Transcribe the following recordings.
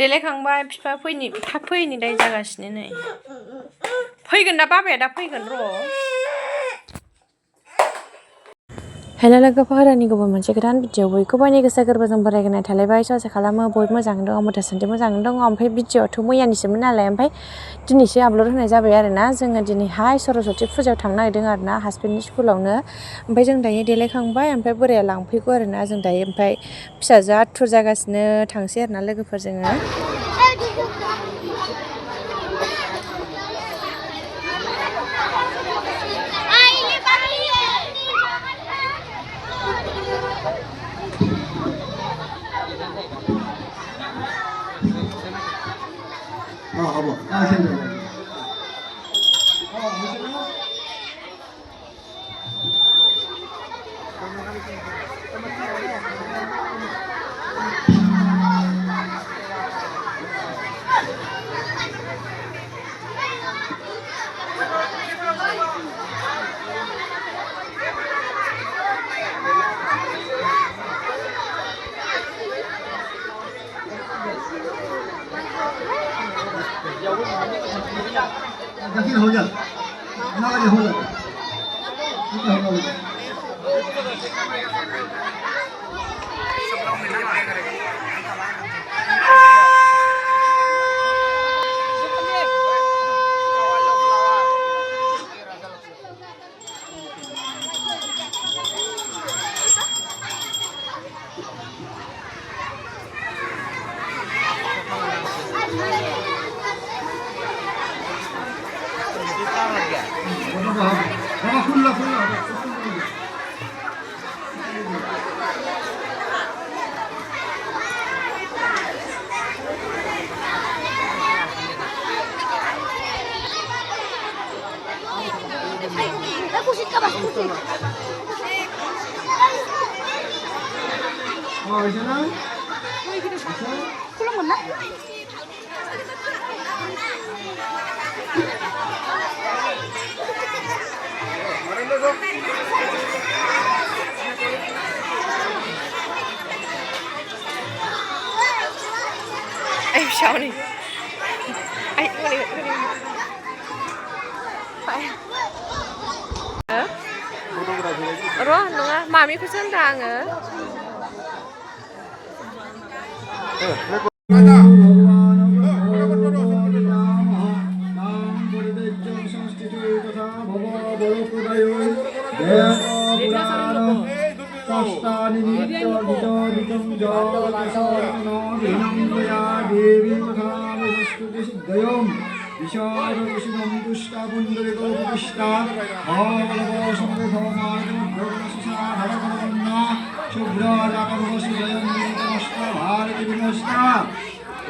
देलायखांबाय बिफा फैनि थाब फैनि दाय जागासिनो नै फैगोन दा बाबाया दा फैगोन र' हेलो लोगोफोर आंनि गुबुन मोनसे गोदान भिडिअ बयखौबो आंनि गोसो गोरबोजों बरायग्रोनाय थालायबाय ससे खालामो बयबो मोजाङै दं आंबो दासान्दि मोजाङै दङ ओमफ्राय भिडिअआथ' मैयानिसोमोन नालाय ओमफ्राय दिनैसो आपल'ड होनाय जाबाय आरोना जोङो दिनैहाय सरस्वती फुजायाव थांनो नागिरदों आरोना हासबेन्डनि स्कुलावनो ओमफ्राय जों दायो देलायखांबाय ओमफ्राय बोराया लांफैगौ आरोना जों दायो ओमफ्राय फिसाजोआ आथुर जागासिनो थांसै आरोना लोगोफोर जोङो हो जा ना हो जा Ay, sao này? Ay, cái này. Phải. र' नङा मामिखौसो होनदों आङो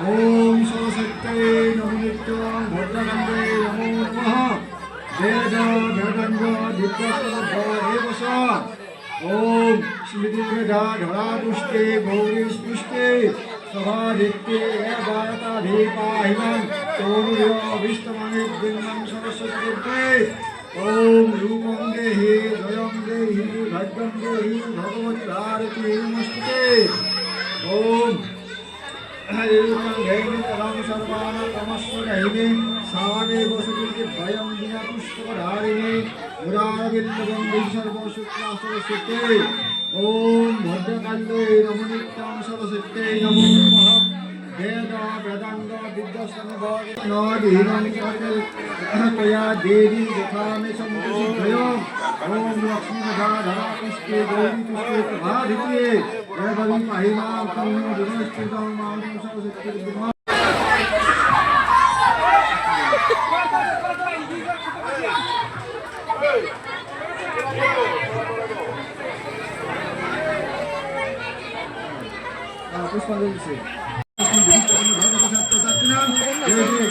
ओम सरस्वती नमो नित्यं भद्रकान्ते नमो नमः वेद वेदांग दिव्यस्वरूप ओम स्मृतिमेधा धरा पुष्टे गौरी पुष्टे सभादित्ये भारता दीपाहिमं तोरुर्यो विष्टमणि बिन्नं सरस्वती ओम रूपं देहि द्वयं देहि भाग्यं देहि भगवती भारती नमस्ते ओम सावे वसुदेव भयं विना पुष्पधारिणे मुरारिन्दं सर्वशुक्लासरस्वते ओम भद्रकान्ते नमो नित्यं सरस्वते नमो नमः वेद वेदांग विद्यासंगीनं तया देवी यथा मे संसिद्धयो ओम लक्ष्मी धरा पुष्पे गौरी पुष्पे प्रभादित्ये देवी महिमा करुण गुणस्थितं मां सरस्वती विद्या पुष्पांजलि से पुष्पांजलि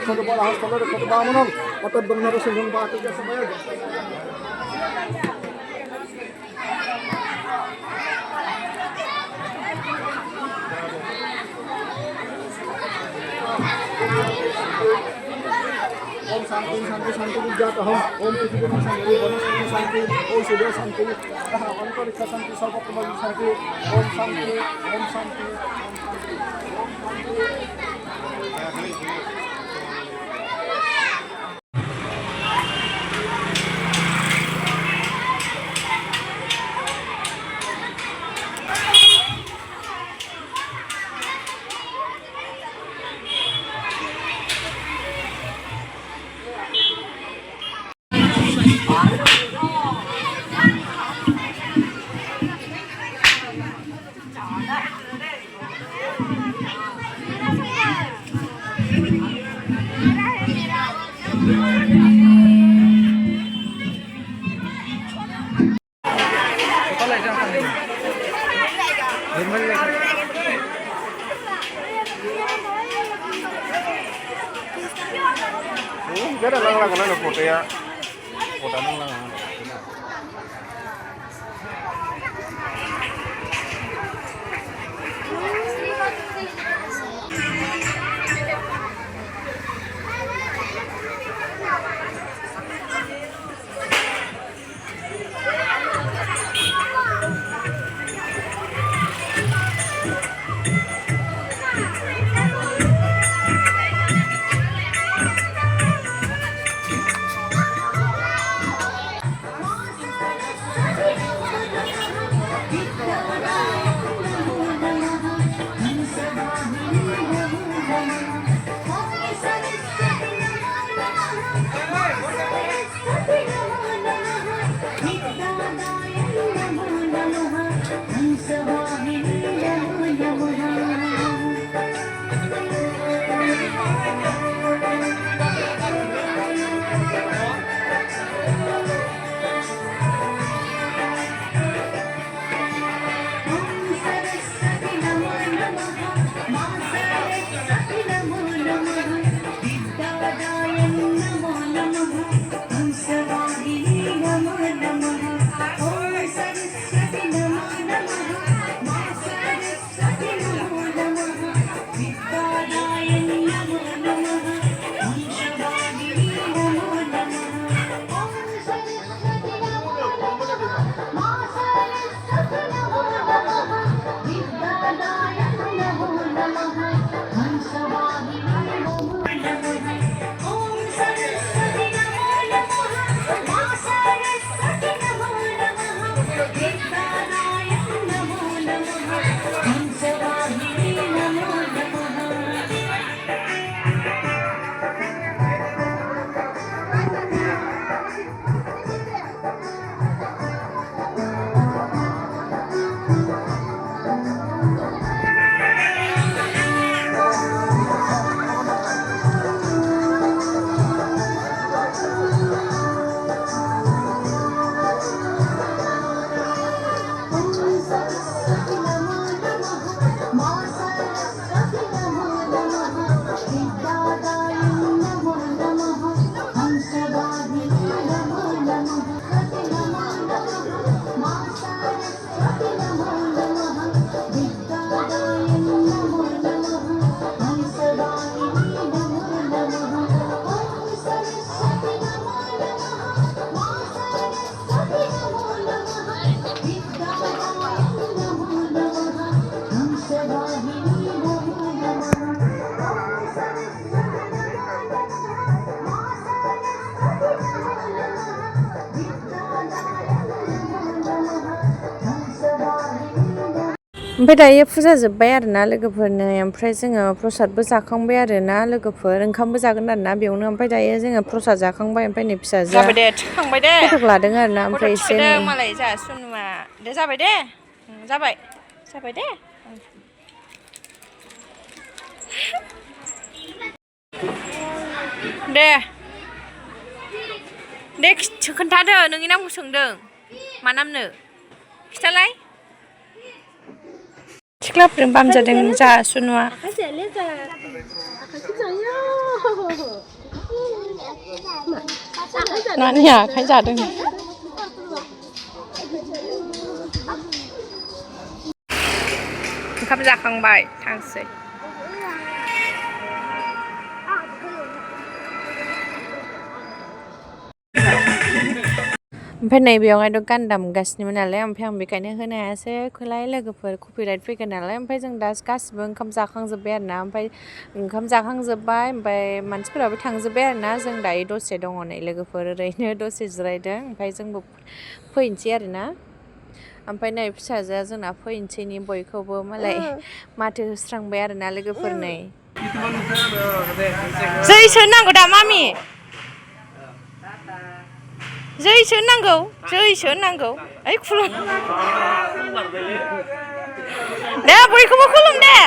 Satu para hastala dekat bamanam. Otot benar sungguh batu jasa bayar. Om Santi Santi Santi Vijata Hum Om Pithibir Santi Vanasati Santi Om Surya Santi Antarikha Santi Sarvakumari Santi Om Santi Om Santi Ada lang lang foto ya. Foto lang lang. ओमफ्राय दायो फुजा जोब्बाय आरोना लोगोफोरनो ओमफ्राय जोङो प्रसादबो जाखांबाय आरोना लोगोफोर ओंखामबो जागोन आरोना बेयावनो ओमफ्राय दायो जोङो प्रसाद जाखांबाय ओमफ्राय नै फिसाजोआ जाबाय दे थिखांबाय दे फटक लादों आरोना ओमफ्राय एसे थिखांदों मालाय जोंहा सुनुआ दे जाबाय दे जाबाय जाबाय दे दे दे खोन्थादो नोंनि नामखौ सोंदों मा नामनो खिथालाय सिख्लाफोरजों बामजादों जा सुनुआ नानि आखाइ जादों ओंखाम जाखांबाय थांसै ओमफ्राय नैबेयावहायथ' गान दामगासिनोमोन नालाय ओमफ्राय आं बेखायनो होनो हायासै खोलाय लोगोफोर कपिराइट फैगोन नालाय ओमफ्राय जों दा गासिबो ओंखाम जाखांजोब्बाय आरोना ओमफ्राय ओंखाम जाखांजोब्बाय ओमफ्राय मानसिफोराबो थांजोब्बाय आरोना जों दायो दसे दङ नै लोगोफोर ओरैनो दसे जिरायदों ओमफ्राय जोंबो फैनोसै आरोना ओमफ्राय नै फिसाजोआ जोंना फैनोसैनि बयखौबो मालाय माथो होस्रांबाय आरोना लोगोफोर नै जै सोनांगौ दा मामि जै सोनांगौ जै सोनांगौ ओइ खुलुम दे बयखौबो खुलुम दे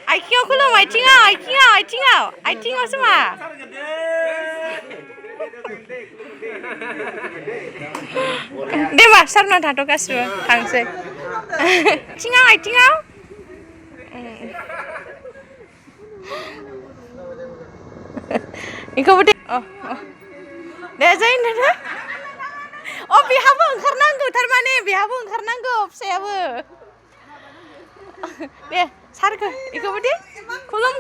आथिङाव खुलुम आथिङावसो मा दे मा सारना थाथ' गासिबो थांसै आथिङाव बेखौबो दे दे जै होनदो बेहाबो ओंखारनांगौ थारमाने बेहाबो ओंखारनांगौ फिसायाबो दे सारखो बेखौबो दे खुलुम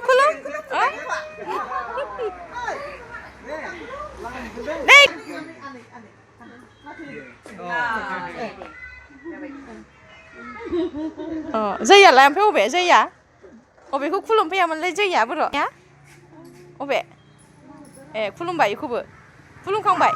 जैयालाय ओमफ्राय अबे जैया अबेखौ खुलुमफैयामोनलाय जैया बर' अबे ए खुलुमबाय बेखौबो खुलुमखांबाय